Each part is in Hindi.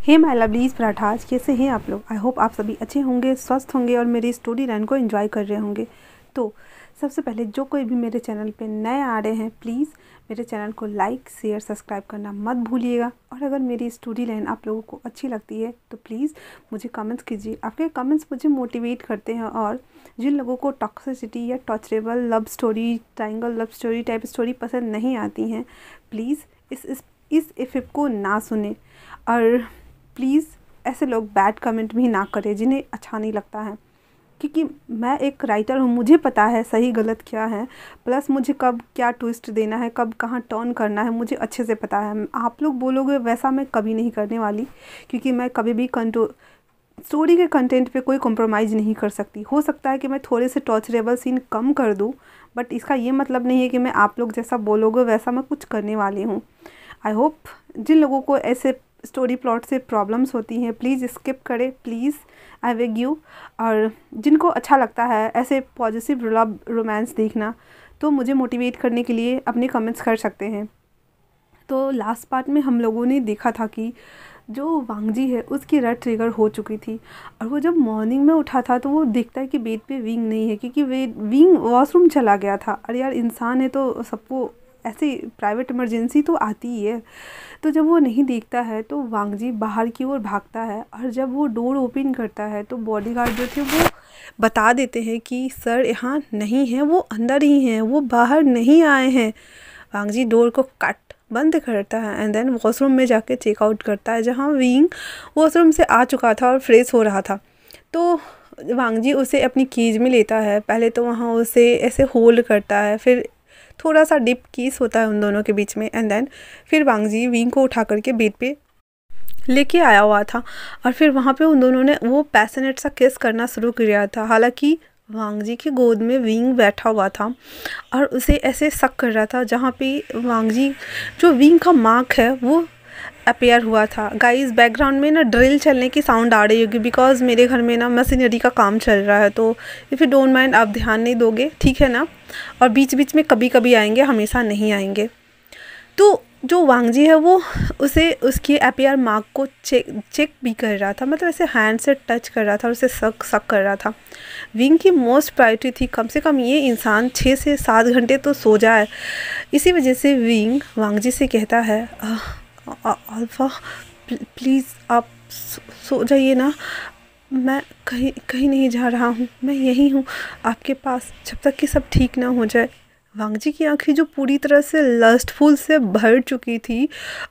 हे माय लवलीज पराठाज, कैसे हैं आप लोग। आई होप आप सभी अच्छे होंगे, स्वस्थ होंगे और मेरी स्टोरी लाइन को एंजॉय कर रहे होंगे। तो सबसे पहले जो कोई भी मेरे चैनल पे नए आ रहे हैं, प्लीज़ मेरे चैनल को लाइक शेयर सब्सक्राइब करना मत भूलिएगा। और अगर मेरी स्टोरी लाइन आप लोगों को अच्छी लगती है तो प्लीज़ मुझे कमेंट्स कीजिए। आपके कमेंट्स मुझे मोटिवेट करते हैं। और जिन लोगों को टॉक्सिसिटी या torturable love story, triangle love story type story पसंद नहीं आती हैं, प्लीज़ इस इफ़िप को ना सुने। और प्लीज़ ऐसे लोग बैड कमेंट भी ना करें जिन्हें अच्छा नहीं लगता है, क्योंकि मैं एक राइटर हूँ, मुझे पता है सही गलत क्या है, प्लस मुझे कब क्या ट्विस्ट देना है, कब कहाँ टर्न करना है, मुझे अच्छे से पता है। आप लोग बोलोगे वैसा मैं कभी नहीं करने वाली, क्योंकि मैं कभी भी स्टोरी के कंटेंट पे कोई कॉम्प्रोमाइज़ नहीं कर सकती। हो सकता है कि मैं थोड़े से टॉर्चरेबल सीन कम कर दूँ, बट इसका ये मतलब नहीं है कि मैं आप लोग जैसा बोलोगे वैसा मैं कुछ करने वाली हूँ। आई होप जिन लोगों को ऐसे स्टोरी प्लॉट से प्रॉब्लम्स होती हैं प्लीज़ स्किप करें, प्लीज़ आई बेग यू। और जिनको अच्छा लगता है ऐसे पॉजिटिव लव रोमांस देखना, तो मुझे मोटिवेट करने के लिए अपने कमेंट्स कर सकते हैं। तो लास्ट पार्ट में हम लोगों ने देखा था कि जो वांगजी है उसकी रेड ट्रिगर हो चुकी थी, और वो जब मॉर्निंग में उठा था तो वो देखता है कि बेड पे विंग नहीं है, क्योंकि वे विंग वॉशरूम चला गया था। और यार इंसान है तो सबको ऐसी प्राइवेट इमरजेंसी तो आती ही है। तो जब वो नहीं देखता है तो वांगजी बाहर की ओर भागता है, और जब वो डोर ओपन करता है तो बॉडीगार्ड जो थे वो बता देते हैं कि सर यहाँ नहीं है, वो अंदर ही हैं, वो बाहर नहीं आए हैं। वांगजी डोर को कट बंद करता है एंड देन वॉशरूम में जाके चेकआउट करता है, जहाँ विंग वॉशरूम से आ चुका था और फ्रेश हो रहा था। तो वांगजी उसे अपनी कीज में लेता है। पहले तो वहाँ उसे ऐसे होल्ड करता है, फिर थोड़ा सा डिप किस होता है उन दोनों के बीच में, एंड देन फिर वांगजी विंग को उठा करके बेड पे लेके आया हुआ था। और फिर वहाँ पे उन दोनों ने वो पैशनेट सा किस करना शुरू किया था। हालांकि वांगजी की गोद में विंग बैठा हुआ था और उसे ऐसे शक कर रहा था, जहाँ पे वांगजी जो विंग का मार्क है वो अपेयर हुआ था। गाइस बैकग्राउंड में ना ड्रिल चलने की साउंड आ रही होगी, बिकॉज मेरे घर में ना मशीनरी का काम चल रहा है। तो इफ़ यू डोंट माइंड आप ध्यान नहीं दोगे, ठीक है ना। और बीच बीच में कभी कभी आएंगे, हमेशा नहीं आएंगे। तो जो वांगजी है वो उसे उसकी अपेयर मार्क को चेक भी कर रहा था, मतलब ऐसे हैंड से टच कर रहा था और उसे शक कर रहा था। विंग की मोस्ट प्रायोरिटी थी कम से कम ये इंसान 6 से 7 घंटे तो सो जाए। इसी वजह से विंग वांगजी से कहता है, अल्फा प्लीज़ आप सो जाइए ना, मैं कहीं नहीं जा रहा हूँ, मैं यहीं हूँ आपके पास जब तक कि सब ठीक ना हो जाए। वांगजी की आंखें जो पूरी तरह से लस्टफुल से भर चुकी थी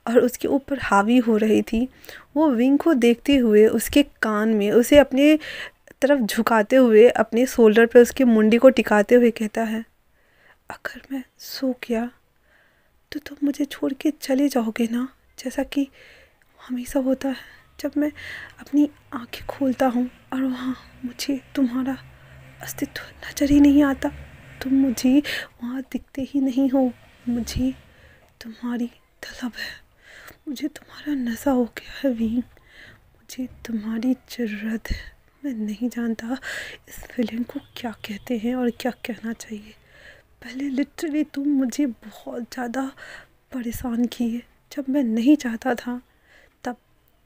और उसके ऊपर हावी हो रही थी, वो विंग को देखते हुए उसके कान में उसे अपने तरफ झुकाते हुए अपने शोल्डर पे उसके मुंडी को टिकाते हुए कहता है, अगर मैं सो गया तो तुम मुझे छोड़ के चले जाओगे ना, जैसा कि हमेशा होता है जब मैं अपनी आंखें खोलता हूँ और वहाँ मुझे तुम्हारा अस्तित्व नज़र ही नहीं आता। तुम मुझे वहाँ दिखते ही नहीं हो। मुझे तुम्हारी तलब है, मुझे तुम्हारा नशा हो गया है विंग, मुझे तुम्हारी ज़रूरत है। मैं नहीं जानता इस फीलिंग को क्या कहते हैं और क्या कहना चाहिए। पहले लिटरली तुम मुझे बहुत ज़्यादा परेशान किए जब मैं नहीं चाहता था।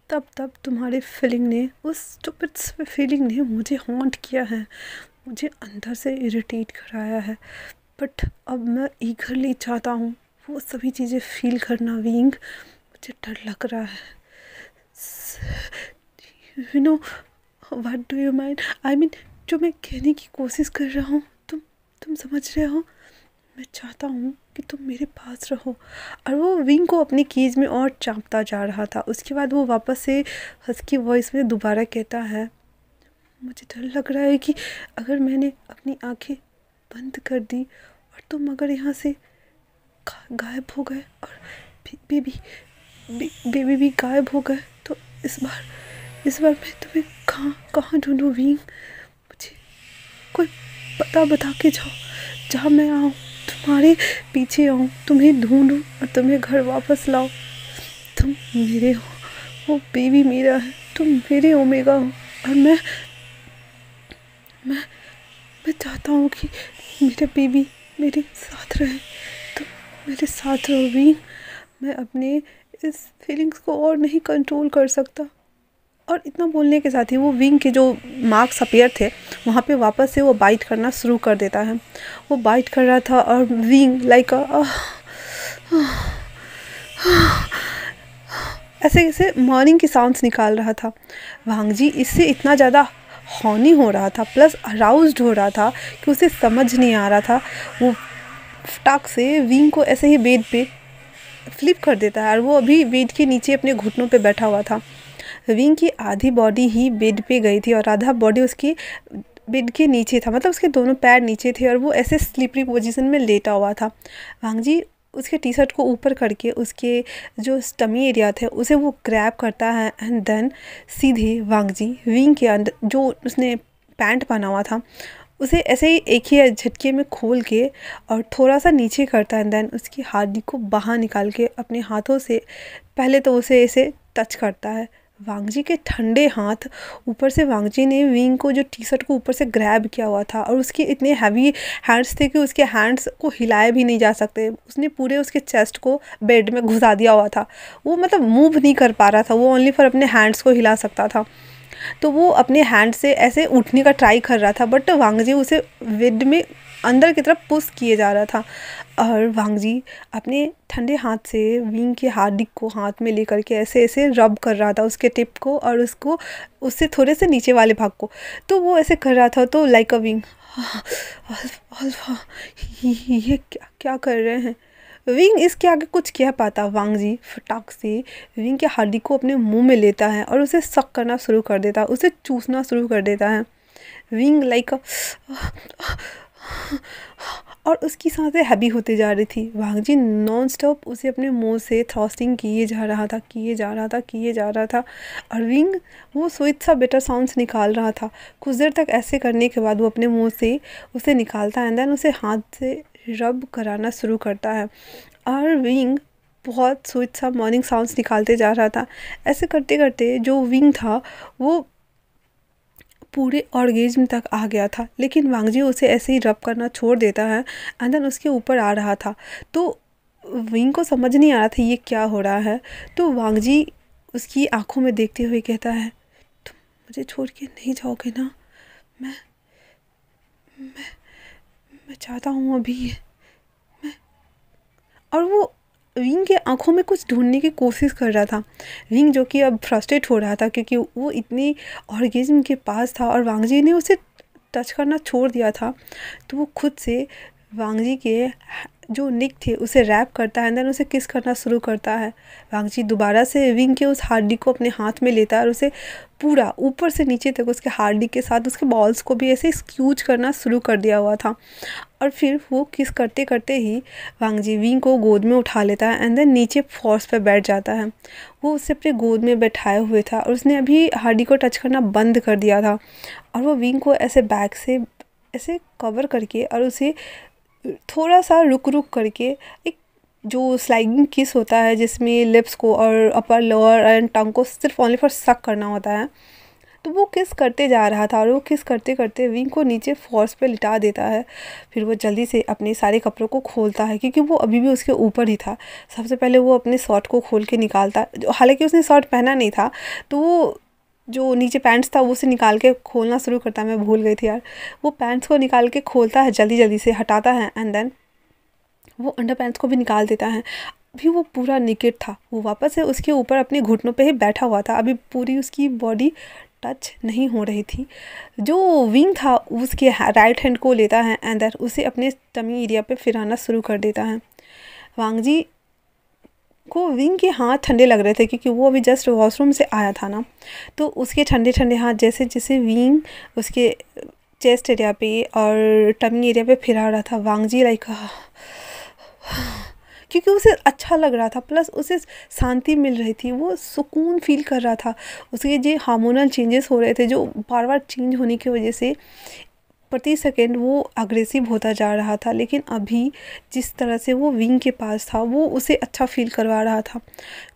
तब तुम्हारे फीलिंग ने, उस स्टूपिड फीलिंग ने मुझे हॉन्ट किया है, मुझे अंदर से इरिटेट कराया है। बट अब मैं ईगरली चाहता हूँ वो सभी चीज़ें फील करना विंग। मुझे डर लग रहा है। You know what do you mind, I mean जो मैं कहने की कोशिश कर रहा हूँ तुम समझ रहे हो। मैं चाहता हूँ कि तुम मेरे पास रहो। और वो विंग को अपनी कीज में और चाँपता जा रहा था। उसके बाद वो वापस से हस्की वॉइस में दोबारा कहता है, मुझे डर लग रहा है कि अगर मैंने अपनी आंखें बंद कर दी और तुम अगर यहाँ से गायब हो गए और बेबी भी गायब हो गए, तो इस बार मैं तुम्हें कहाँ ढूंढूं विंग। मुझे कोई पता बता के जाओ जहाँ मैं आऊँ, तुम्हारे पीछे आऊँ, तुम्हें ढूंढूं और तुम्हें घर वापस लाओ। तुम मेरे हो, वो बेबी मेरा है, तुम मेरे ओमेगा हो। और मैं चाहता हूँ कि मेरा बेबी मेरे साथ रहे, तुम मेरे साथ रहो विंग। मैं अपने इस फीलिंग्स को और नहीं कंट्रोल कर सकता। और इतना बोलने के साथ ही वो विंग के जो मार्क्स अपीयर थे वहाँ पे वापस से वो बाइट करना शुरू कर देता है। वो बाइट कर रहा था और विंग लाइक ऐसे ऐसे मॉर्निंग की साउंड्स निकाल रहा था। वांगजी इससे इतना ज़्यादा हॉनी हो रहा था प्लस अराउज्ड हो रहा था कि उसे समझ नहीं आ रहा था। वो फटाक से विंग को ऐसे ही बेड पे फ्लिप कर देता है और वो अभी बेड के नीचे अपने घुटनों पे बैठा हुआ था। विंग की आधी बॉडी ही बेड पे गई थी और आधा बॉडी उसकी बेड के नीचे था, मतलब उसके दोनों पैर नीचे थे और वो ऐसे स्लिपरी पोजीशन में लेटा हुआ था। वांगजी उसके टी शर्ट को ऊपर करके उसके जो स्टमी एरिया थे उसे वो ग्रैब करता है एंड देन सीधे वांगजी विंग के अंदर जो उसने पैंट पहना हुआ था उसे ऐसे ही एक ही झटके में खोल के और थोड़ा सा नीचे करता है एंड देन उसकी हड्डी को बाहर निकाल के अपने हाथों से पहले तो उसे ऐसे टच करता है। वांगजी के ठंडे हाथ, ऊपर से वांगजी ने विंग को जो टी शर्ट को ऊपर से ग्रैब किया हुआ था और उसके इतने हैवी हैंड्स थे कि उसके हैंड्स को हिलाए भी नहीं जा सकते। उसने पूरे उसके चेस्ट को बेड में घुसा दिया हुआ था। वो मतलब मूव नहीं कर पा रहा था, वो ओनली फॉर अपने हैंड्स को हिला सकता था। तो वो अपने हैंड से ऐसे उठने का ट्राई कर रहा था बट वांगजी उसे बेड में अंदर की तरफ पुश किए जा रहा था और वांगजी अपने ठंडे हाथ से विंग के हार्डिक को हाथ में लेकर के ऐसे ऐसे रब कर रहा था उसके टिप को और उसको उससे थोड़े से नीचे वाले भाग को। तो वो ऐसे कर रहा था तो लाइक अ विंग अल्फा ये क्या क्या कर रहे हैं। विंग इसके आगे कुछ कह पाता। वांगजी फटाक से विंग के हड्डी को अपने मुंह में लेता है और उसे सक करना शुरू कर देता है, उसे चूसना शुरू कर देता है। विंग लाइक और उसकी सांसें हैवी होती जा रही थी। वांगजी नॉन स्टॉप उसे अपने मुंह से थ्रस्टिंग किए जा रहा था और विंग वो स्वीट सा बेटर साउंड्स निकाल रहा था। कुछ देर तक ऐसे करने के बाद वो अपने मुंह से उसे निकालता है एंड देन उसे हाथ से रब कराना शुरू करता है और विंग बहुत स्वीट सा मॉर्निंग साउंड्स निकालते जा रहा था। ऐसे करते करते जो विंग था वो पूरे ऑर्गेज्म तक आ गया था, लेकिन वांगजी उसे ऐसे ही रब करना छोड़ देता है एंड देन उसके ऊपर आ रहा था। तो विंग को समझ नहीं आ रहा था ये क्या हो रहा है। तो वांगजी उसकी आंखों में देखते हुए कहता है, तुम मुझे छोड़ के नहीं जाओगे ना? मैं मैं मैं चाहता हूँ अभी ये मैं। और वो विंग के आंखों में कुछ ढूंढने की कोशिश कर रहा था। विंग जो कि अब फ्रस्ट्रेट हो रहा था क्योंकि वो इतनी ऑर्गेज्म के पास था और वांगजी ने उसे टच करना छोड़ दिया था। तो वो खुद से वांगजी के जो निक थे उसे रैप करता है एंड देन उसे किस करना शुरू करता है। वांगजी दोबारा से विंग के उस हार्डी को अपने हाथ में लेता है और उसे पूरा ऊपर से नीचे तक उसके हार्डी के साथ उसके बॉल्स को भी ऐसे स्क्यूज करना शुरू कर दिया हुआ था। और फिर वो किस करते करते ही वांगजी विंग को गोद में उठा लेता है एंड देन नीचे फोर्स पे बैठ जाता है। वो उसे अपने गोद में बैठाए हुए था और उसने अभी हार्डी को टच करना बंद कर दिया था और वो विंग को ऐसे बैक से ऐसे कवर करके और उसे थोड़ा सा रुक रुक करके एक जो स्लाइडिंग किस होता है जिसमें लिप्स को और अपर लोअर एंड टंग को सिर्फ ओनली फॉर सक करना होता है, तो वो किस करते जा रहा था और वो किस करते करते विंग को नीचे फोर्स पे लिटा देता है। फिर वो जल्दी से अपने सारे कपड़ों को खोलता है क्योंकि वो अभी भी उसके ऊपर ही था। सबसे पहले वो अपने शर्ट को खोल के निकालता, हालांकि उसने शर्ट पहना नहीं था, तो वो जो नीचे पैंट्स था वो उसे निकाल के खोलना शुरू करता है। मैं भूल गई थी यार। वो पैंट्स को निकाल के खोलता है, जल्दी जल्दी से हटाता है एंड देन वो अंडर पैंट्स को भी निकाल देता है। अभी वो पूरा निकेट था, वो वापस से उसके ऊपर अपने घुटनों पे ही बैठा हुआ था। अभी पूरी उसकी बॉडी टच नहीं हो रही थी। जो विंग था उसके राइट हैंड को लेता है एंड देन उसे अपने टमी एरिया पे फिराना शुरू कर देता है। वांगजी को विंग के हाथ ठंडे लग रहे थे क्योंकि वो अभी जस्ट वॉशरूम से आया था ना, तो उसके ठंडे ठंडे हाथ जैसे जैसे विंग उसके चेस्ट एरिया पे और टमी एरिया पे फिरा रहा था। वांगजी लाइक क्योंकि उसे अच्छा लग रहा था प्लस उसे शांति मिल रही थी, वो सुकून फील कर रहा था। उसके जो हार्मोनल चेंजेस हो रहे थे जो बार बार चेंज होने की वजह से प्रति सेकेंड वो अग्रेसिव होता जा रहा था, लेकिन अभी जिस तरह से वो विंग के पास था वो उसे अच्छा फील करवा रहा था।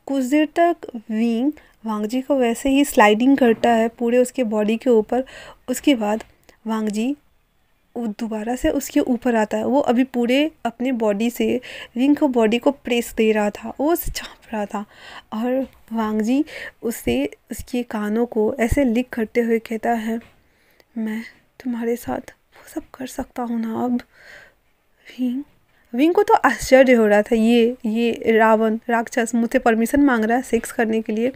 कुछ देर तक विंग वांगजी को वैसे ही स्लाइडिंग करता है पूरे उसके बॉडी के ऊपर। उसके बाद वांगजी वो दोबारा से उसके ऊपर आता है। वो अभी पूरे अपने बॉडी से विंग को बॉडी को प्रेस दे रहा था, वो उसे चाँप रहा था। और वांग जी उससे उसके कानों को ऐसे लिक करते हुए कहता है, मैं तुम्हारे साथ वो सब कर सकता हूँ ना अब। विंग को तो आश्चर्य हो रहा था, ये रावण राक्षस मुझसे परमिशन मांग रहा है सेक्स करने के लिए।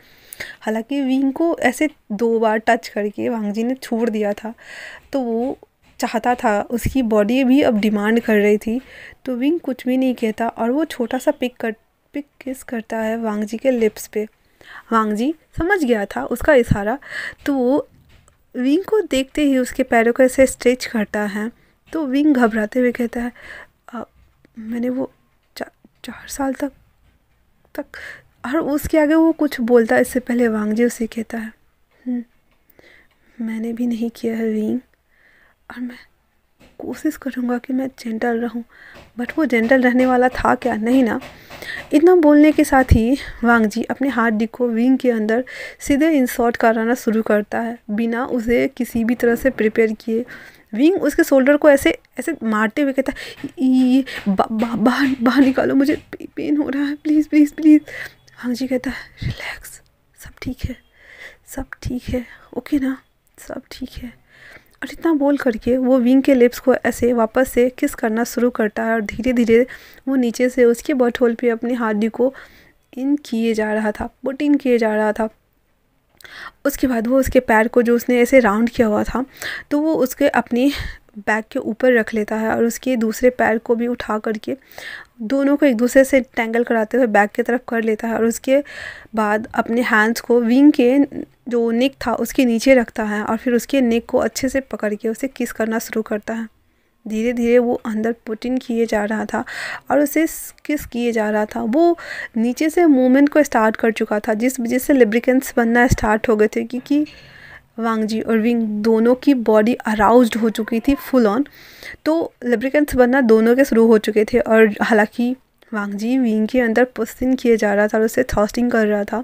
हालांकि विंग को ऐसे 2 बार टच करके वांग जी ने छोड़ दिया था, तो वो चाहता था, उसकी बॉडी भी अब डिमांड कर रही थी। तो विंग कुछ भी नहीं कहता और वो छोटा सा पिक किस करता है वांग जी के लिप्स पे। वांग जी समझ गया था उसका इशारा, तो वो विंग को देखते ही उसके पैरों को ऐसे स्ट्रेच करता है। तो विंग घबराते हुए कहता है, मैंने वो 4 साल तक और उसके आगे वो कुछ बोलता है इससे पहले वांग जी उसे कहता है, मैंने भी नहीं किया है विंग, और मैं कोशिश करूँगा कि मैं जेंटल रहूँ। बट वो जेंटल रहने वाला था क्या? नहीं ना। इतना बोलने के साथ ही वांग जी अपने हाथ डी को विंग के अंदर सीधे इंसर्ट कराना शुरू करता है, बिना उसे किसी भी तरह से प्रिपेयर किए। विंग उसके शोल्डर को ऐसे ऐसे मारते हुए कहता है, ये बाहर निकालो, मुझे पेन हो रहा है, प्लीज़ प्लीज़ प्लीज़। वांग जी कहता है, रिलैक्स, सब ठीक है, सब ठीक है, ओके ना, सब ठीक है। और इतना बोल करके वो विंग के लिप्स को ऐसे वापस से किस करना शुरू करता है और धीरे धीरे वो नीचे से उसके बट होल पे अपनी हार्डी को इन किए जा रहा था, पुट इन किए जा रहा था। उसके बाद वो उसके पैर को जो उसने ऐसे राउंड किया हुआ था, तो वो उसके अपने बैक के ऊपर रख लेता है और उसके दूसरे पैर को भी उठा करके दोनों को एक दूसरे से टैंगल कराते हुए बैक की तरफ कर लेता है। और उसके बाद अपने हैंड्स को विंग के जो नेक था उसके नीचे रखता है और फिर उसके नेक को अच्छे से पकड़ के उसे किस करना शुरू करता है। धीरे धीरे वो अंदर पुट इन किए जा रहा था और उसे किस किए जा रहा था। वो नीचे से मूवमेंट को स्टार्ट कर चुका था, जिस वजह से लिब्रिकेंट्स बनना स्टार्ट हो गए थे, क्योंकि वांग जी और विंग दोनों की बॉडी अराउज्ड हो चुकी थी फुल ऑन। तो लिब्रिकेंट्स बनना दोनों के शुरू हो चुके थे। और हालांकि वांग जी विंग के अंदर पुश इन किए जा रहा था और उसे थ्रस्टिंग कर रहा था,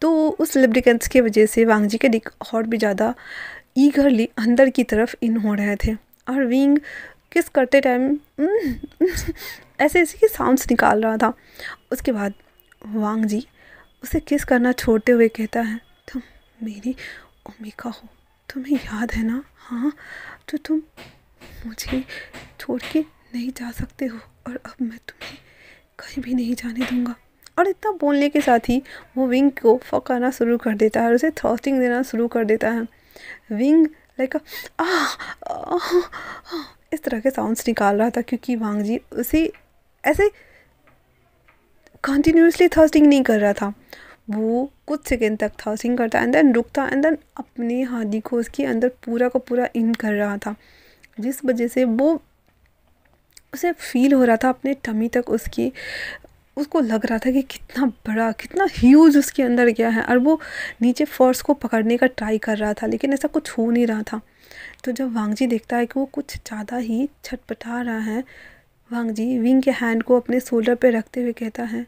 तो उस लिब्रिकेंट्स की वजह से वांग जी के डिक और भी ज़्यादा ईगरली अंदर की तरफ इन हो रहे थे। और विंग किस करते टाइम ऐसे ऐसे के साउंड्स निकाल रहा था। उसके बाद वांग जी उसे किस करना छोड़ते हुए कहता है, तुम मेरी ओमिका हो, तुम्हें याद है ना? हाँ, तो तुम मुझे छोड़ के नहीं जा सकते हो और अब मैं तुम्हें कहीं भी नहीं जाने दूंगा। और इतना बोलने के साथ ही वो विंग को फकाना शुरू कर देता है और उसे थ्रस्टिंग देना शुरू कर देता है। विंग लाइक इस तरह के साउंड्स निकाल रहा था, क्योंकि वांग जी उसे ऐसे कंटिन्यूसली थ्रस्टिंग नहीं कर रहा था। वो कुछ सेकेंड तक थ्रस्टिंग करता एंड देन रुकता एंड देन अपनी हाथी को उसके अंदर पूरा का पूरा इन कर रहा था, जिस वजह से वो उसे फील हो रहा था अपने टमी तक उसको लग रहा था कि कितना बड़ा, कितना ह्यूज उसके अंदर गया है। और वो नीचे फर्श को पकड़ने का ट्राई कर रहा था, लेकिन ऐसा कुछ हो नहीं रहा था। तो जब वांग जी देखता है कि वो कुछ ज़्यादा ही छटपटा रहा है, वांग जी विंग के हैंड को अपने शोल्डर पे रखते हुए कहता है,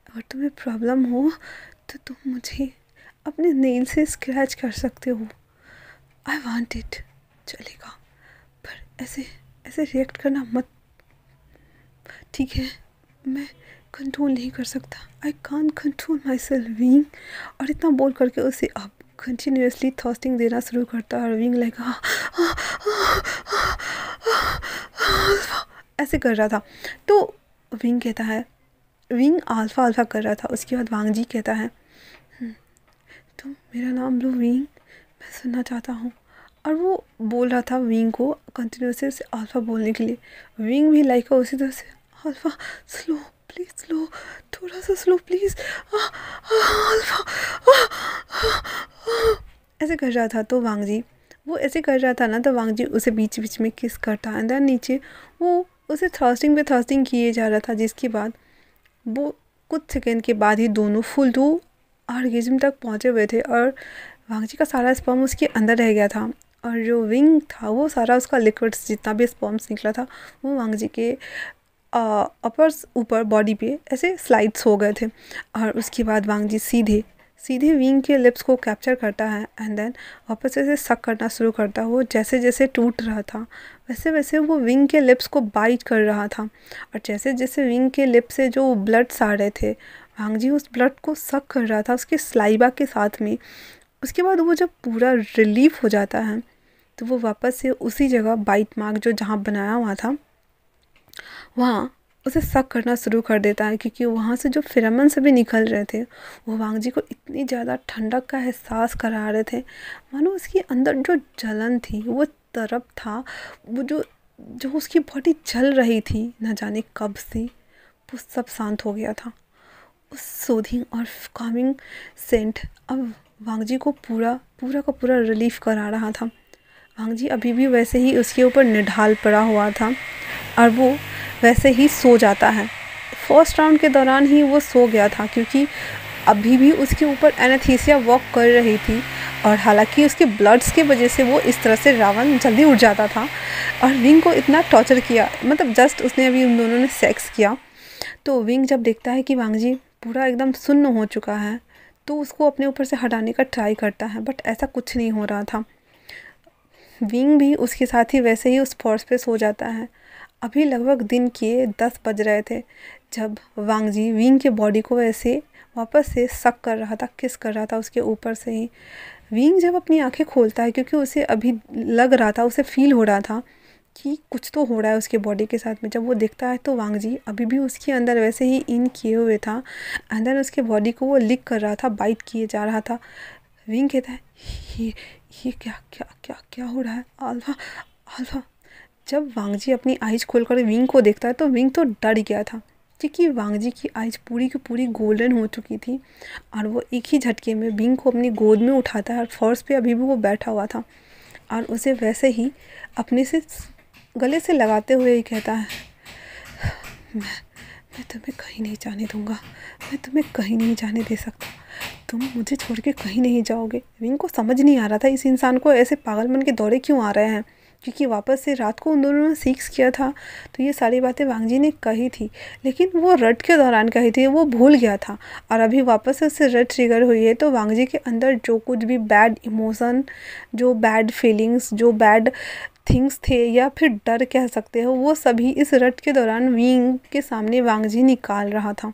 अगर तुम्हें प्रॉब्लम हो तो तुम मुझे अपने नेल से स्क्रैच कर सकते हो, आई वांट इट, चलेगा, पर ऐसे ऐसे रिएक्ट करना मत, ठीक है? मैं कंट्रोल नहीं कर सकता, I can't control my self wing. और इतना बोल करके उसे अब कंटिन्यूसली थ्रस्टिंग देना शुरू करता है और विंग लाइक ऐसे कर रहा था। तो विंग कहता है, विंग अल्फा अल्फा कर रहा था। उसके बाद वांग जी कहता है, तुम मेरा नाम लो विंग, मैं सुनना चाहता हूँ। और वो बोल रहा था विंग को कंटिन्यूसली उसे अल्फा बोलने के लिए। विंग भी लाइक उसी तरह से, अल्फा स्लो प्लीज़, स्लो, थोड़ा सा स्लो प्लीज़, अल्फा ऐसे कर रहा था। तो वांग जी वो ऐसे कर रहा था ना, तो वांग जी उसे बीच बीच में किस करता एंड देन नीचे वो उसे थ्रस्टिंग पे थ्रस्टिंग किए जा रहा था, जिसके बाद वो कुछ सेकेंड के बाद ही दोनों फुल टू ऑर्गेज़म तक पहुँचे हुए थे और वांग जी का सारा स्पर्म उसके अंदर रह गया था। और जो विंग था वो सारा उसका लिक्विड्स जितना भी स्पर्म्स निकला था वो वांग जी के ऊपर बॉडी पे ऐसे स्लाइड्स हो गए थे। और उसके बाद वांग जी सीधे सीधे विंग के लिप्स को कैप्चर करता है एंड देन वापस से सक करना शुरू करता है। वो जैसे जैसे टूट रहा था वैसे वैसे वो विंग के लिप्स को बाइट कर रहा था, और जैसे जैसे विंग के लिप से जो ब्लड्स आ रहे थे वांग जी उस ब्लड को सक कर रहा था उसके स्लाइबा के साथ में। उसके बाद वो जब पूरा रिलीफ हो जाता है तो वो वापस से उसी जगह बाइट मार्क जो जहाँ बनाया हुआ था वहाँ उसे सक करना शुरू कर देता है, क्योंकि वहाँ से जो फिरामन से भी निकल रहे थे वो वांग जी को इतनी ज़्यादा ठंडक का एहसास करा रहे थे, मानो उसके अंदर जो जलन थी वो तड़प था, वो जो जो उसकी बॉडी जल रही थी न जाने कब से, वो सब शांत हो गया था। उस सूदिंग और कामिंग सेंट अब वांग जी को पूरा पूरा का पूरा रिलीफ करा रहा था। वांग जी अभी भी वैसे ही उसके ऊपर निढाल पड़ा हुआ था और वो वैसे ही सो जाता है। फर्स्ट राउंड के दौरान ही वो सो गया था, क्योंकि अभी भी उसके ऊपर एनेस्थीसिया वर्क कर रही थी, और हालांकि उसके ब्लड्स के वजह से वो इस तरह से रावण जल्दी उठ जाता था और विंग को इतना टॉर्चर किया, मतलब जस्ट उसने अभी उन दोनों ने सेक्स किया। तो विंग जब देखता है कि वांग जी पूरा एकदम सुन्न हो चुका है तो उसको अपने ऊपर से हटाने का ट्राई करता है, बट ऐसा कुछ नहीं हो रहा था। विंग भी उसके साथ ही वैसे ही उस फॉर्स पे सो जाता है। अभी लगभग दिन के 10 बज रहे थे जब वांग जी विंग के बॉडी को ऐसे वापस से सक कर रहा था, किस कर रहा था उसके ऊपर से ही। विंग जब अपनी आंखें खोलता है, क्योंकि उसे अभी लग रहा था, उसे फील हो रहा था कि कुछ तो हो रहा है उसके बॉडी के साथ में। जब वो देखता है तो वांग जी अभी भी उसके अंदर वैसे ही इन किए हुए था, अंदर उसके बॉडी को वो लिक कर रहा था, बाइट किए जा रहा था। विंग कहता है ये ये क्या क्या क्या क्या हो रहा है अल्फा अल्फा। जब वांग जी अपनी आइज खोलकर विंग को देखता है तो विंग तो डर गया था, क्योंकि वांग जी की आइज पूरी की पूरी गोल्डन हो चुकी थी और वो एक ही झटके में विंग को अपनी गोद में उठाता है और फर्श पे अभी भी वो बैठा हुआ था और उसे वैसे ही अपने से गले से लगाते हुए ही कहता है मैं तुम्हें कहीं नहीं जाने दूंगा, मैं तुम्हें कहीं नहीं जाने दे सकता, तुम मुझे छोड़ के कहीं नहीं जाओगे। विंग को समझ नहीं आ रहा था इस इंसान को ऐसे पागलपन के दौरे क्यों आ रहे हैं, क्योंकि वापस से रात को उन दोनों ने सीक्स किया था तो ये सारी बातें वांग जी ने कही थी, लेकिन वो रट के दौरान कही थी, वो भूल गया था और अभी वापस से उससे रट ट्रिगर हुई है। तो वांग जी के अंदर जो कुछ भी बैड इमोशन, जो बैड फीलिंग्स, जो बैड थिंग्स थे या फिर डर कह सकते हो, वो सभी इस रट के दौरान विंग के सामने वांग जी निकाल रहा था।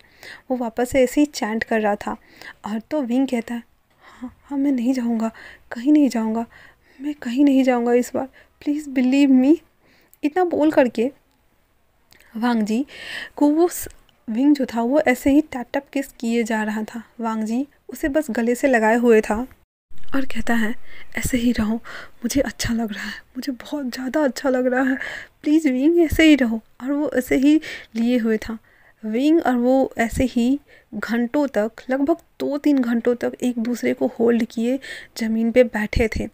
वो वापस से ऐसे ही चैंट कर रहा था और तो विंग कहता है हाँ हाँ मैं नहीं जाऊँगा, कहीं नहीं जाऊँगा, मैं कहीं नहीं जाऊँगा इस बार, प्लीज़ बिलीव मी। इतना बोल करके वांग जी को वो विंग जो था वो ऐसे ही टैप टैप किस किए जा रहा था। वांग जी उसे बस गले से लगाए हुए था और कहता है ऐसे ही रहो, मुझे अच्छा लग रहा है, मुझे बहुत ज़्यादा अच्छा लग रहा है, प्लीज़ विंग ऐसे ही रहो। और वो ऐसे ही लिए हुए था विंग, और वो ऐसे ही घंटों तक, लगभग 2-3 घंटों तक एक दूसरे को होल्ड किए ज़मीन पे बैठे थे।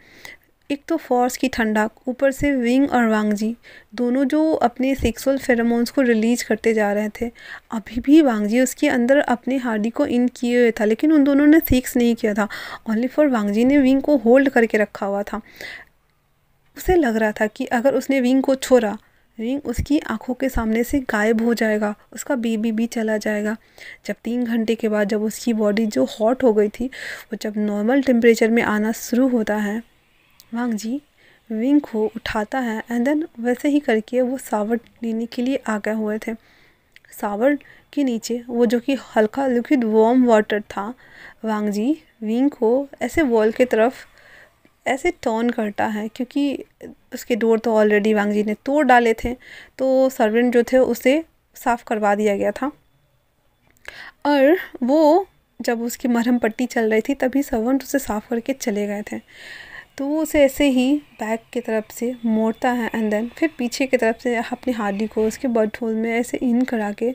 एक तो फॉर्स की ठंडक, ऊपर से विंग और वांग जी दोनों जो अपने सेक्सुअल फेरोमोन्स को रिलीज करते जा रहे थे। अभी भी वांग जी उसके अंदर अपने हार्डी को इन किए हुए था, लेकिन उन दोनों ने सेक्स नहीं किया था, ओनली फॉर वांग जी ने विंग को होल्ड करके रखा हुआ था। उसे लग रहा था कि अगर उसने विंग को छोड़ा, विंग उसकी आंखों के सामने से गायब हो जाएगा, उसका बेबी भी चला जाएगा। जब 3 घंटे के बाद जब उसकी बॉडी जो हॉट हो गई थी वो जब नॉर्मल टेम्परेचर में आना शुरू होता है, वांग जी विंग को उठाता है एंड देन वैसे ही करके वो शावर लेने के लिए आ गए हुए थे। शावर के नीचे वो जो कि हल्का लिक्विड वार्म वाटर था, वांग जी विंग को ऐसे वॉल के तरफ ऐसे टर्न करता है, क्योंकि उसके डोर तो ऑलरेडी वांग जी ने तोड़ डाले थे, तो सर्वेंट जो थे उसे साफ़ करवा दिया गया था। और वो जब उसकी मरहम पट्टी चल रही थी तभी सर्वेंट उसे साफ़ करके चले गए थे। तो वो उसे ऐसे ही बैक की तरफ से मोड़ता है एंड देन फिर पीछे की तरफ से अपनी हार्डी को उसके बर्थ होल में ऐसे इन करा के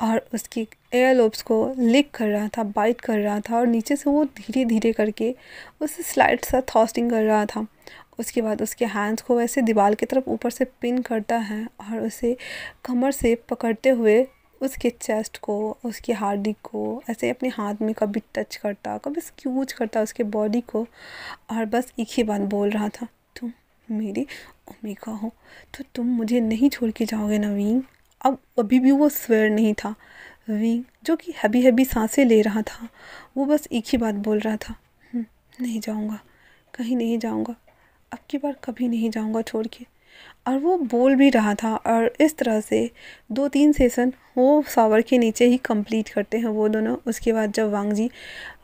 और उसकी एयर लोब्स को लिक कर रहा था, बाइट कर रहा था, और नीचे से वो धीरे धीरे करके उसे स्लाइड सा थ्रस्टिंग कर रहा था। उसके बाद उसके हैंड्स को ऐसे दीवार की तरफ ऊपर से पिन करता है और उसे कमर से पकड़ते हुए उसके चेस्ट को, उसकी हार्डी को ऐसे अपने हाथ में कभी टच करता, कभी स्क्यूज करता उसके बॉडी को, और बस एक ही बात बोल रहा था, तुम मेरी ओमेगा हो, तो तुम मुझे नहीं छोड़ के जाओगे ना विंग। अब अभी भी वो स्वेयर नहीं था, विंग जो कि हैवी हैवी सांसें ले रहा था, वो बस एक ही बात बोल रहा था, नहीं जाऊँगा, कहीं नहीं जाऊँगा, अब की बार कभी नहीं जाऊँगा छोड़ के। और वो बोल भी रहा था। और इस तरह से 2-3 सेशन वो शावर के नीचे ही कंप्लीट करते हैं वो दोनों। उसके बाद जब वांग जी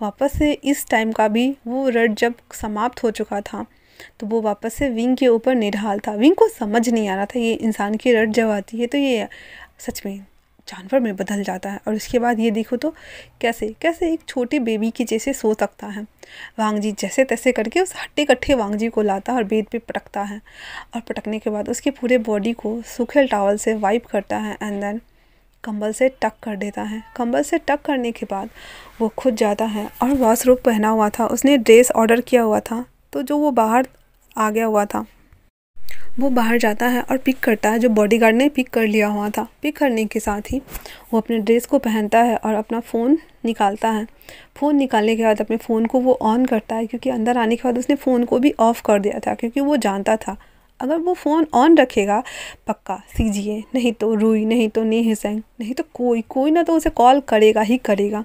वापस से इस टाइम का भी वो रट जब समाप्त हो चुका था, तो वो वापस से विंग के ऊपर निढाल था। विंग को समझ नहीं आ रहा था ये इंसान की रट जब आती है तो ये सच में जानवर में बदल जाता है। और उसके बाद ये देखो तो कैसे कैसे एक छोटी बेबी के जैसे सो सकता है। वांग जी जैसे तैसे करके उस हट्टे कट्ठे वांग जी को लाता है और बेड पे पटकता है। और पटकने के बाद उसके पूरे बॉडी को सूखे टॉवल से वाइप करता है एंड देन कंबल से टक कर देता है। कंबल से टक करने के बाद वो खुद जाता है और वॉशरूम पहना हुआ था, उसने ड्रेस ऑर्डर किया हुआ था, तो जो वो बाहर आ गया हुआ था वो बाहर जाता है और पिक करता है, जो बॉडीगार्ड ने पिक कर लिया हुआ था। पिक करने के साथ ही वो अपने ड्रेस को पहनता है और अपना फ़ोन निकालता है। फ़ोन निकालने के बाद अपने फ़ोन को वो ऑन करता है, क्योंकि अंदर आने के बाद उसने फ़ोन को भी ऑफ़ कर दिया था, क्योंकि वो जानता था अगर वो फ़ोन ऑन रखेगा पक्का सीजीए, नहीं तो रूई, नहीं तो नी हिसैंग, नहीं तो कोई ना तो उसे कॉल करेगा ही करेगा।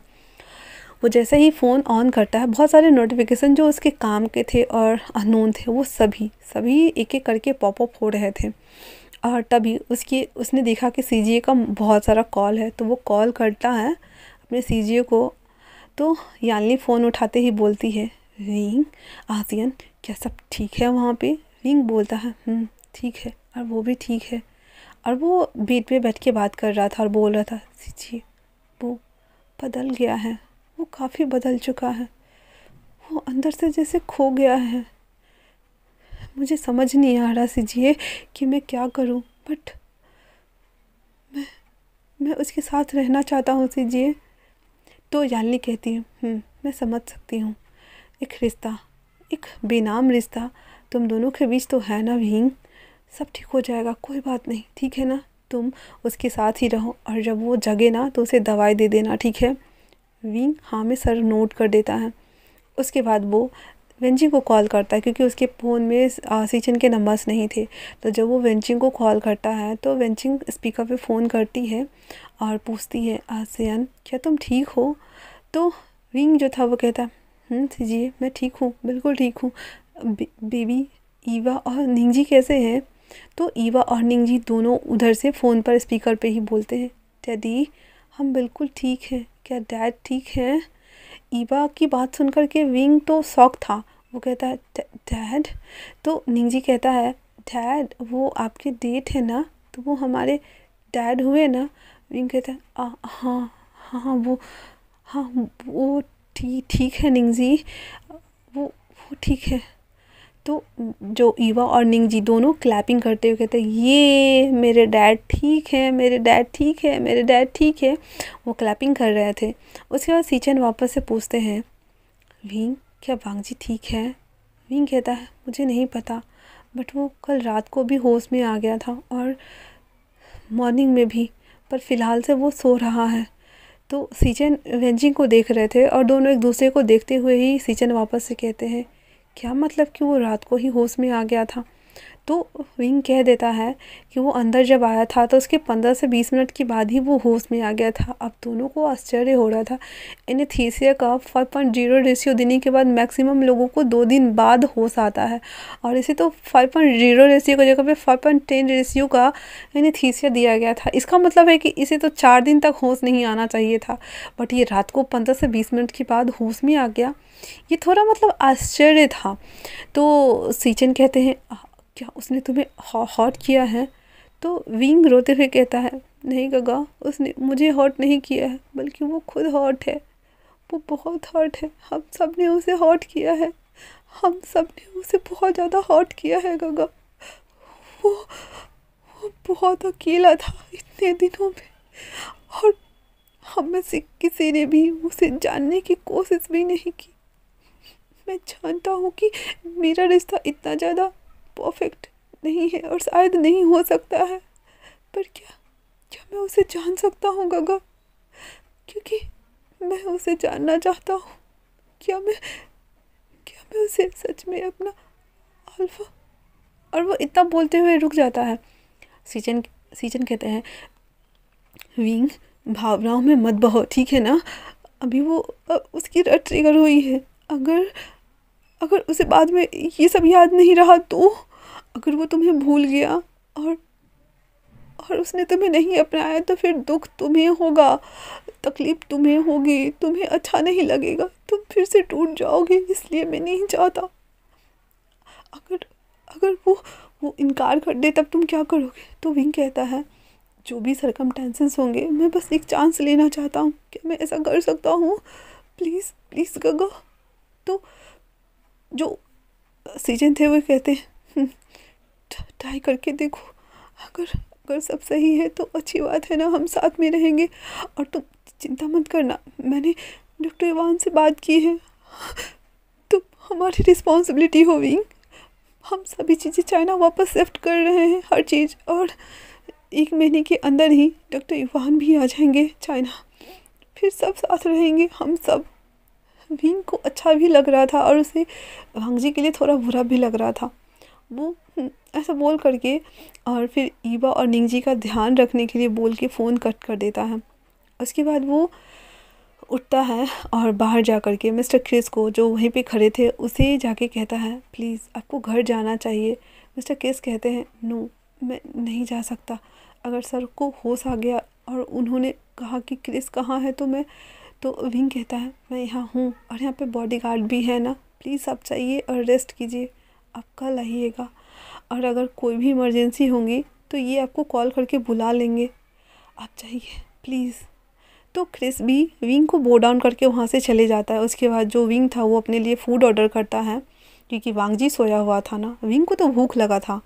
वो जैसे ही फ़ोन ऑन करता है, बहुत सारे नोटिफिकेशन जो उसके काम के थे और अननोन थे वो सभी एक एक करके पॉपअप हो रहे थे। और तभी उसने देखा कि सीजीए का बहुत सारा कॉल है, तो वो कॉल करता है अपने सीजीए को। तो यानली फ़ोन उठाते ही बोलती है, विंग, आसियन, क्या सब ठीक है वहाँ पे? विंग बोलता है ठीक है, और वो भी ठीक है। और वो बेड पे बैठ के बात कर रहा था और बोल रहा था, सीजीए वो बदल गया है, वो काफ़ी बदल चुका है, वो अंदर से जैसे खो गया है। मुझे समझ नहीं आ रहा सीजीए कि मैं क्या करूं, बट मैं उसके साथ रहना चाहता हूं सीजीए। तो यालनी कहती है, मैं समझ सकती हूँ, एक रिश्ता, एक बेनाम रिश्ता तुम दोनों के बीच तो है ना विंग, सब ठीक हो जाएगा, कोई बात नहीं, ठीक है ना? तुम उसके साथ ही रहो और जब वो जगे ना तो उसे दवाई दे देना, ठीक है? विंग हाँ में सर नोट कर देता है। उसके बाद वो वेंचिंग को कॉल करता है, क्योंकि उसके फ़ोन में सीचन के नंबर्स नहीं थे। तो जब वो वेंचिंग को कॉल करता है तो वेंचिंग स्पीकर पे फ़ोन करती है और पूछती है, आसियन क्या तुम ठीक हो? तो विंग जो था वो कहता, सीजिए मैं ठीक हूँ, बिल्कुल ठीक हूँ। बेबी ईवा और निंगजी कैसे हैं? तो ईवा और निंगजी दोनों उधर से फ़ोन पर स्पीकर पे ही बोलते हैं, डैडी हम बिल्कुल ठीक हैं, क्या डैड ठीक है? ईवा की बात सुनकर के विंग तो शॉक था। वो कहता है, डैड? तो निंगजी कहता है, डैड वो आपके डेट है ना, तो वो हमारे डैड हुए ना? विंग कहता है, हाँ हाँ वो ठीक है निंगजी, वो ठीक है। तो जो ईवा और निंगजी दोनों क्लैपिंग करते हुए कहते हैं, ये मेरे डैड ठीक है, मेरे डैड ठीक है, मेरे डैड ठीक है। वो क्लैपिंग कर रहे थे। उसके बाद सीचन वापस से पूछते हैं, विंग क्या वांग जी ठीक है? विंग कहता है, मुझे नहीं पता, बट वो कल रात को भी होश में आ गया था और मॉर्निंग में भी, पर फ़िलहाल से वो सो रहा है। तो सीचन वेंजिंग को देख रहे थे और दोनों एक दूसरे को देखते हुए ही सीचन वापस से कहते हैं, क्या मतलब कि वो रात को ही होश में आ गया था? तो विंग कह देता है कि वो अंदर जब आया था तो उसके 15 से 20 मिनट के बाद ही वो होश में आ गया था। अब दोनों को आश्चर्य हो रहा था। एनेस्थीसिया का 5.0 रेशियो देने के बाद मैक्सिमम लोगों को 2 दिन बाद होश आता है, और इसे तो 5.0 रेशियो की जगह पे 5.10 रेशियो का एनेस्थीसिया दिया गया था। इसका मतलब है कि इसे तो 4 दिन तक होश नहीं आना चाहिए था, बट ये रात को 15 से 20 मिनट के बाद होश में आ गया। ये थोड़ा मतलब आश्चर्य था। तो सीचन कहते हैं, क्या उसने तुम्हें हॉट किया है? तो विंग रोते हुए कहता है, नहीं गगा, उसने मुझे हॉट नहीं किया है, बल्कि वो खुद हॉट है, वो बहुत हॉट है, हम सब ने उसे हॉट किया है, हम सब ने उसे बहुत ज़्यादा हॉट किया है गगा। वो बहुत अकेला था इतने दिनों में, और हम में से किसी ने भी उसे जानने की कोशिश भी नहीं की। मैं जानता हूँ कि मेरा रिश्ता इतना ज़्यादा परफेक्ट नहीं है और शायद नहीं हो सकता है, पर क्या मैं उसे जान सकता हूँ गगा? क्योंकि मैं उसे जानना चाहता हूँ। क्या मैं उसे सच में अपना अल्फा? और वो इतना बोलते हुए रुक जाता है। सीचन कहते हैं, विंग भावनाओं में मत बहो, ठीक है ना। अभी वो उसकी रट ट्रिगर हुई है। अगर अगर उसे बाद में ये सब याद नहीं रहा तो, अगर वो तुम्हें भूल गया और उसने तुम्हें नहीं अपनाया तो फिर दुख तुम्हें होगा, तकलीफ तुम्हें होगी, तुम्हें अच्छा नहीं लगेगा, तुम फिर से टूट जाओगे। इसलिए मैं नहीं चाहता। अगर अगर वो इनकार कर दे तब तुम क्या करोगे? तो विंग कहता है जो भी सरकमस्टेंसेस होंगे, मैं बस एक चांस लेना चाहता हूँ। क्या मैं ऐसा कर सकता हूँ? प्लीज़ प्लीज़ गगा। तो जो सीजन थे वो कहते हैं ट्राई करके देखो, अगर सब सही है तो अच्छी बात है ना, हम साथ में रहेंगे। और तुम चिंता मत करना, मैंने डॉक्टर इवान से बात की है, तो हमारी रिस्पॉन्सिबिलिटी होगी। हम सभी चीज़ें चाइना वापस शिफ्ट कर रहे हैं, हर चीज़। और 1 महीने के अंदर ही डॉक्टर इवान भी आ जाएंगे चाइना, फिर सब साथ रहेंगे हम सब। विंग को अच्छा भी लग रहा था और उसे वांग जी के लिए थोड़ा बुरा भी लग रहा था। वो ऐसा बोल करके और फिर ईवा और निंग जी का ध्यान रखने के लिए बोल के फ़ोन कट कर देता है। उसके बाद वो उठता है और बाहर जा कर के मिस्टर क्रिस को, जो वहीं पे खड़े थे, उसे जाके कहता है प्लीज़ आपको घर जाना चाहिए। मिस्टर क्रिस कहते हैं नो, मैं नहीं जा सकता। अगर सर को होश आ गया और उन्होंने कहा कि क्रिस कहाँ है तो विंग कहता है मैं यहाँ हूँ और यहाँ पे बॉडीगार्ड भी है ना, प्लीज़ आप चाहिए और रेस्ट कीजिए, आप कल आइएगा। और अगर कोई भी इमरजेंसी होगी तो ये आपको कॉल करके बुला लेंगे, आप चाहिए प्लीज़। तो क्रिस भी विंग को बो डाउन करके वहाँ से चले जाता है। उसके बाद जो विंग था वो अपने लिए फ़ूड ऑर्डर करता है, क्योंकि वांग जी सोया हुआ था ना, विंग को तो भूख लगा था।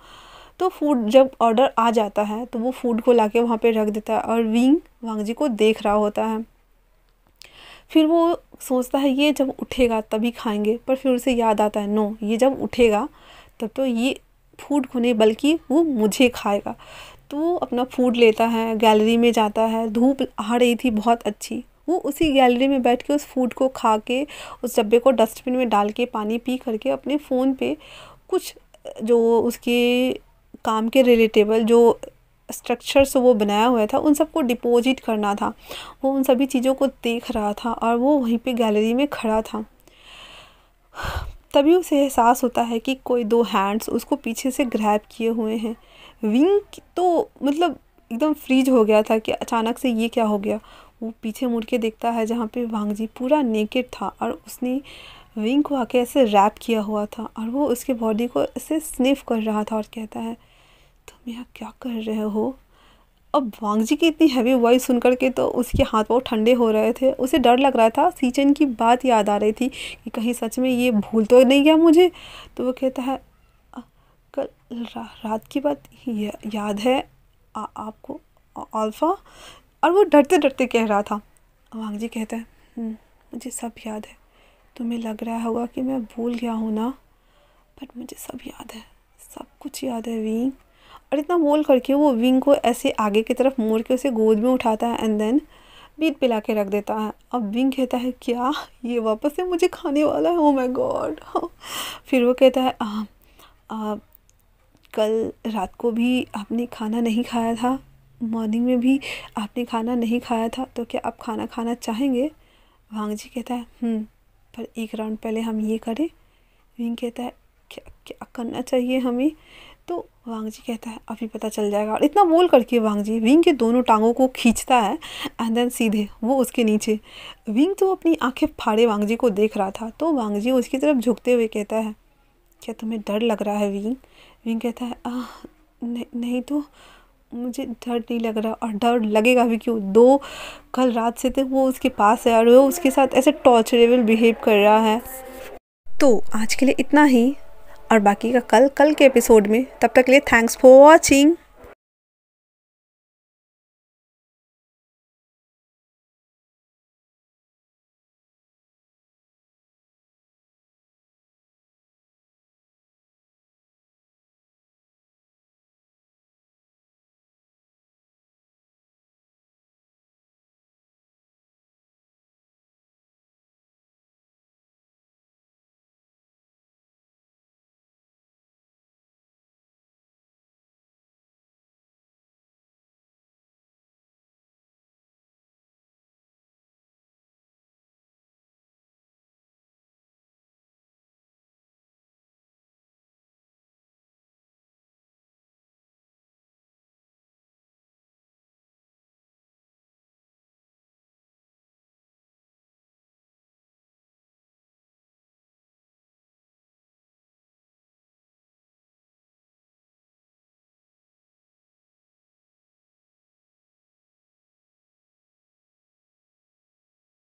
तो फूड जब ऑर्डर आ जाता है तो वो फूड को लाके वहाँ पे रख देता है और विंग वांग जी को देख रहा होता है। फिर वो सोचता है ये जब उठेगा तभी खाएंगे, पर फिर उसे याद आता है नो, ये जब उठेगा तब तो ये फूड को नहीं बल्कि वो मुझे खाएगा। तो वो अपना फूड लेता है, गैलरी में जाता है। धूप आ रही थी बहुत अच्छी, वो उसी गैलरी में बैठ के उस फूड को खा के, उस डब्बे को डस्टबिन में डाल के, पानी पी करके अपने फ़ोन पे कुछ जो उसके काम के रिलेटेबल जो स्ट्रक्चर्स वो बनाया हुआ था उन सबको डिपॉजिट करना था। वो उन सभी चीज़ों को देख रहा था और वो वहीं पे गैलरी में खड़ा था। तभी उसे एहसास होता है कि कोई 2 हैंड्स उसको पीछे से ग्रैब किए हुए हैं। विंग तो मतलब एकदम फ्रीज हो गया था कि अचानक से ये क्या हो गया। वो पीछे मुड़ के देखता है जहाँ पे वांग जी पूरा नेकेड था और उसने विंग को आके ऐसे रैप किया हुआ था और वो उसके बॉडी को ऐसे स्निफ कर रहा था और कहता है तुम यहाँ क्या कर रहे हो? अब वांग जी की इतनी हैवी वॉइस सुन करके तो उसके हाथ पाँव ठंडे हो रहे थे। उसे डर लग रहा था, सीचन की बात याद आ रही थी कि कहीं सच में ये भूल तो नहीं गया मुझे। तो वो कहता है कल रात की बात याद है आपको अल्फ़ा? और वो डरते डरते कह रहा था। वांग जी कहता है मुझे सब याद है। तुम्हें लग रहा होगा कि मैं भूल गया हूँ ना, बट मुझे सब याद है, सब कुछ याद है विंग। और इतना बोल करके वो विंग को ऐसे आगे की तरफ मोड़ के उसे गोद में उठाता है एंड देन बीट पिला के रख देता है। अब विंग कहता है क्या ये वापस से मुझे खाने वाला है? Oh my God. फिर वो कहता है कल रात को भी आपने खाना नहीं खाया था, मॉर्निंग में भी आपने खाना नहीं खाया था, तो क्या आप खाना खाना चाहेंगे? वांग जी कहता है पर एक राउंड पहले हम ये करें। विंग कहता है क्या क्या करना चाहिए हमें? तो वांग जी कहता है अभी पता चल जाएगा। और इतना बोल करके वांग जी विंग के दोनों टांगों को खींचता है एंड देन सीधे वो उसके नीचे। विंग तो अपनी आंखें फाड़े वांग जी को देख रहा था। तो वांग जी उसकी तरफ झुकते हुए कहता है क्या तुम्हें डर लग रहा है विंग? विंग कहता है नहीं तो मुझे डर नहीं लग रहा, और डर लगेगा भी क्यों? 2 कल रात से तो वो उसके पास है और वो उसके साथ ऐसे टॉर्चरेबल बिहेव कर रहा है। तो आज के लिए इतना ही और बाकी का कल के एपिसोड में। तब तक के लिए थैंक्स फॉर वॉचिंग।